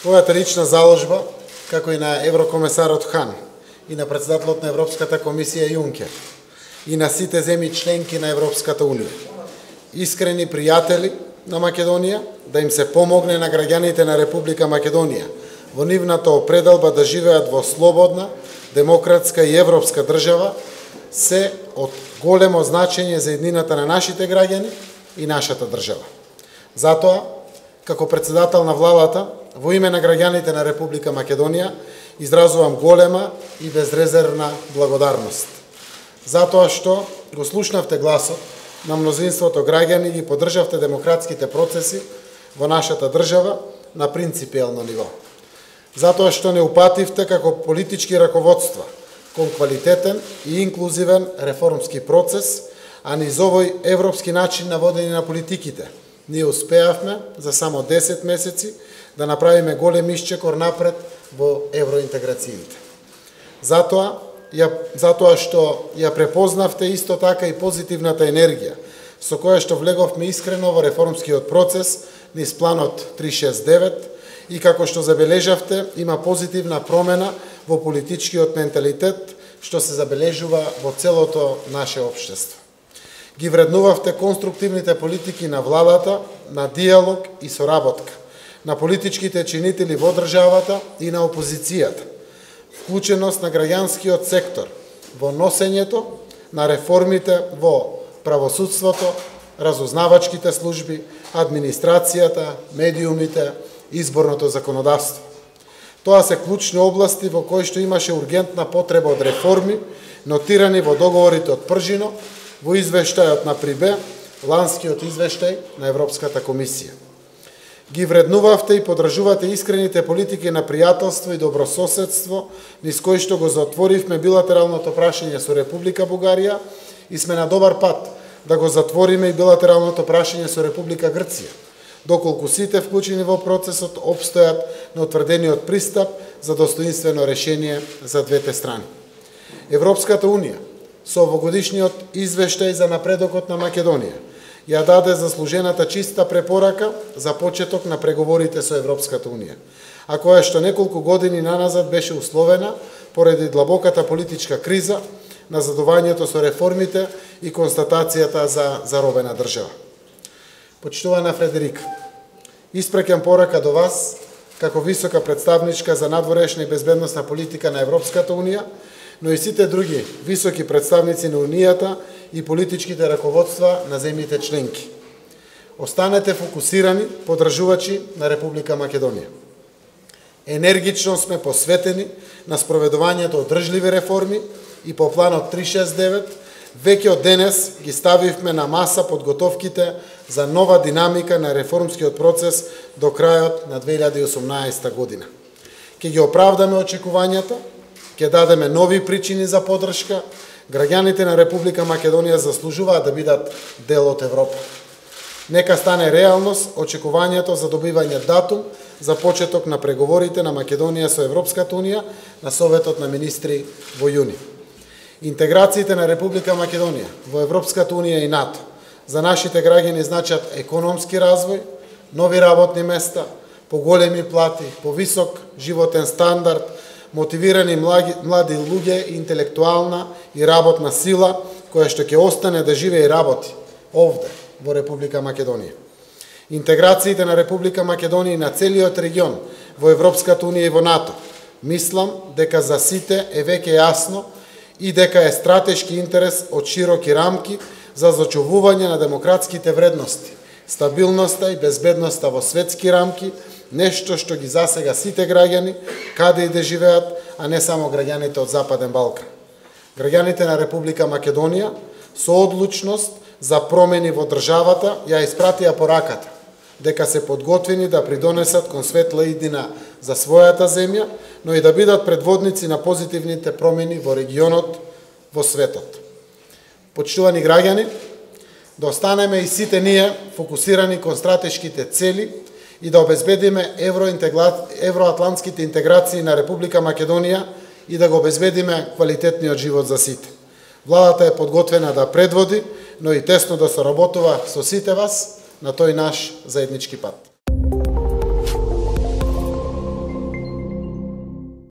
Твојата лична заложба, како и на еврокомесарот Хан, и на председателот на Европската комисија Јункер, и на сите земји членки на Европската унија, искрени пријатели на Македонија, да им се помогне на граѓаните на Република Македонија во нивната определба да живеат во слободна, демократска и европска држава, се од големо значење за еднината на нашите граѓани и нашата држава. Затоа, како председател на владата, во име на граѓаните на Република Македонија, изразувам голема и безрезервна благодарност. Затоа што го слушнавте гласот на мнозинството граѓани и ги поддржавте демократските процеси во нашата држава на принципиелно ниво. Затоа што не упативте како политички раководства кон квалитетен и инклузивен реформски процес, а низ овој европски начин на водење на политиките, ние успеавме за само 10 месеци да направиме голем исчекор напред во евроинтеграциите. Затоа што ја препознавте исто така и позитивната енергија со која што влеговме искрено во реформскиот процес низ планот 369 и како што забележавте има позитивна промена во политичкиот менталитет што се забележува во целото наше општество. Ги вреднувавте конструктивните политики на владата, на диалог и соработка, на политичките чинители во државата и на опозицијата, вклученост на граѓанскиот сектор во носењето на реформите во правосудството, разузнавачките служби, администрацијата, медиумите, изборното законодавство. Тоа се клучни области во кои што имаше ургентна потреба од реформи, нотирани во договорите од Пржино, во извештајот на ПРИБЕ, ланскиот извештај на Европската комисија. Ги вреднувавте и поддржувате искрените политики на пријателство и добрососедство, низ кои што го затворивме билатералното прашање со Република Бугарија и сме на добар пат да го затвориме и билатералното прашање со Република Грција, доколку сите вклучени во процесот обстојат на утврдениот пристап за достоинствено решение за двете страни. Европската унија со овогодишниот извештај за напредокот на Македонија ја даде заслужената чиста препорака за почеток на преговорите со Европската унија, а која што неколку години наназад беше условена поради длабоката политичка криза, назадувањето со реформите и констатацијата за заробена држава. Почитувана Фредерика, испреќам порака до вас, како висока представничка за надворешна и безбедносна политика на Европската унија, но и сите други високи представници на Унијата и политичките раководства на земјите членки. Останете фокусирани поддржувачи на Република Македонија. Енергично сме посветени на спроведувањето одржливи реформи и по планот 369 веќе од денес ги ставивме на маса подготовките за нова динамика на реформскиот процес до крајот на 2018 година. Ке ги оправдаме очекувањата, ке дадеме нови причини за поддршка, граѓаните на Република Македонија заслужуваат да бидат дел од Европа. Нека стане реалност очекувањето за добивање датум за почеток на преговорите на Македонија со Европската унија на Советот на министри во јуни. Интеграциите на Република Македонија во Европската унија и НАТО за нашите граѓани значат економски развој, нови работни места, поголеми плати, повисок животен стандард, мотивирани млади луѓе, интелектуална и работна сила која што ќе остане да живее и работи овде во Република Македонија. Интеграциите на Република Македонија и на целиот регион во Европската унија и во НАТО, мислам дека за сите е веќе јасно и дека е стратешки интерес од широки рамки за зачувување на демократските вредности, стабилноста и безбедноста во светски рамки, нешто што ги засега сите граѓани, каде и да живеат, а не само граѓаните од Западен Балкан. Граѓаните на Република Македонија со одлучност за промени во државата ја испратија пораката дека се подготвени да придонесат кон светла иднина за својата земја, но и да бидат предводници на позитивните промени во регионот, во светот. Почитувани граѓани, да останеме и сите ние фокусирани кон стратешките цели и да обезбедиме евроатлантските интеграции на Република Македонија и да го обезбедиме квалитетниот живот за сите. Владата е подготвена да предводи, но и тесно да соработува со сите вас на тој наш заеднички пат.